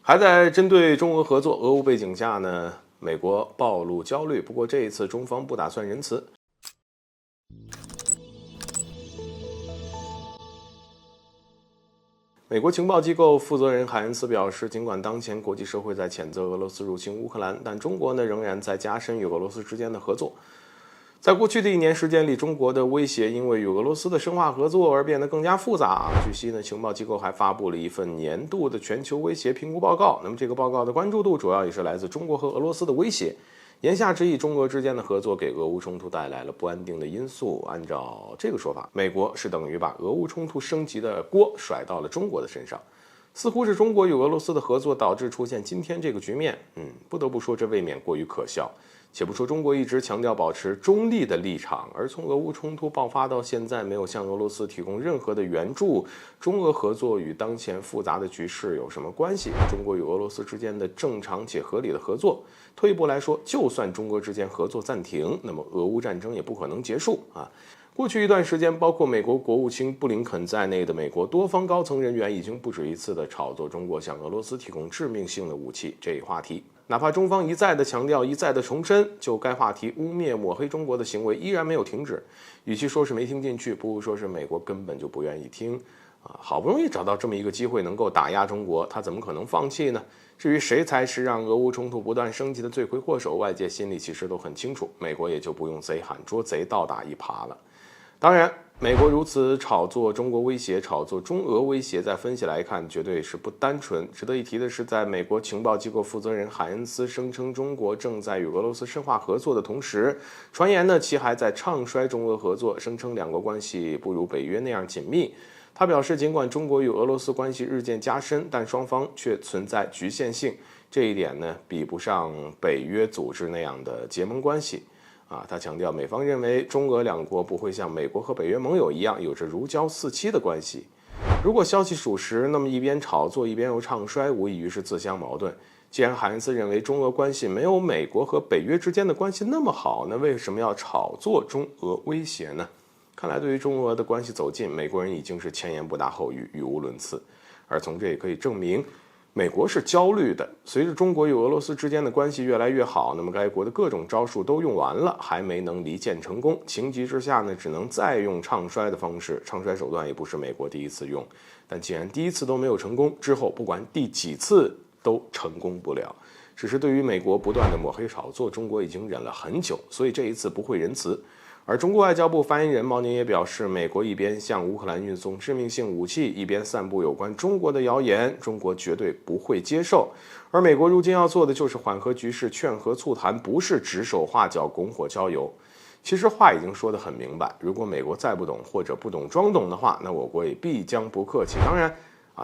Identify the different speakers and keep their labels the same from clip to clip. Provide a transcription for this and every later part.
Speaker 1: 还在针对中俄合作，俄乌背景下呢，美国暴露焦虑。不过这一次中方不打算仁慈。美国情报机构负责人海恩斯表示，尽管当前国际社会在谴责俄罗斯入侵乌克兰，但中国呢仍然在加深与俄罗斯之间的合作。在过去的1年时间里，中国的威胁因为与俄罗斯的深化合作而变得更加复杂。据悉呢，情报机构还发布了一份年度的全球威胁评估报告。那么这个报告的关注度主要也是来自中国和俄罗斯的威胁。言下之意，中俄之间的合作给俄乌冲突带来了不安定的因素。按照这个说法，美国是等于把俄乌冲突升级的锅甩到了中国的身上。似乎是中国与俄罗斯的合作导致出现今天这个局面。不得不说这未免过于可笑。且不说中国一直强调保持中立的立场，而从俄乌冲突爆发到现在没有向俄罗斯提供任何的援助，中俄合作与当前复杂的局势有什么关系？中国与俄罗斯之间的正常且合理的合作，退一步来说，就算中俄之间合作暂停，那么俄乌战争也不可能结束啊。过去一段时间，包括美国国务卿布林肯在内的美国多方高层人员已经不止一次地炒作中国向俄罗斯提供致命性的武器这一话题。哪怕中方一再的强调，一再的重申，就该话题污蔑抹黑中国的行为依然没有停止。与其说是没听进去，不如说是美国根本就不愿意听好不容易找到这么一个机会能够打压中国，他怎么可能放弃呢？至于谁才是让俄乌冲突不断升级的罪魁祸首，外界心里其实都很清楚，美国也就不用贼喊捉贼倒打一耙了。当然，美国如此炒作中国威胁，炒作中俄威胁，在分析来看，绝对是不单纯。值得一提的是，在美国情报机构负责人海恩斯声称中国正在与俄罗斯深化合作的同时，传言呢其还在唱衰中俄合作，声称两国关系不如北约那样紧密。他表示，尽管中国与俄罗斯关系日渐加深，但双方却存在局限性，这一点呢比不上北约组织那样的结盟关系。他强调，美方认为中俄两国不会像美国和北约盟友一样有着如胶似漆的关系。如果消息属实，那么一边炒作一边又唱衰，无异于是自相矛盾。既然海恩斯认为中俄关系没有美国和北约之间的关系那么好，那为什么要炒作中俄威胁呢？看来对于中俄的关系走近，美国人已经是前言不搭后语，语无伦次。而从这也可以证明，美国是焦虑的。随着中国与俄罗斯之间的关系越来越好，那么该国的各种招数都用完了，还没能离间成功。情急之下呢，只能再用唱衰的方式。唱衰手段也不是美国第一次用，但既然第一次都没有成功，之后不管第几次都成功不了。只是对于美国不断的抹黑炒作，中国已经忍了很久，所以这一次不会仁慈。而中国外交部发言人毛宁也表示，美国一边向乌克兰运送致命性武器，一边散布有关中国的谣言，中国绝对不会接受。而美国如今要做的就是缓和局势，劝和促谈，不是指手画脚，拱火浇油。其实话已经说得很明白，如果美国再不懂或者不懂装懂的话，那我国也必将不客气。当然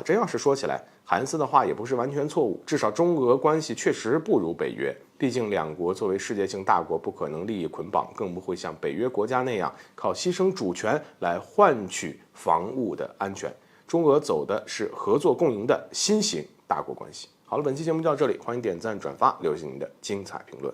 Speaker 1: 真要是说起来，海恩斯的话也不是完全错误，至少中俄关系确实不如北约。毕竟两国作为世界性大国，不可能利益捆绑，更不会像北约国家那样靠牺牲主权来换取防务的安全。中俄走的是合作共赢的新型大国关系。好了，本期节目就到这里，欢迎点赞转发，留下您的精彩评论。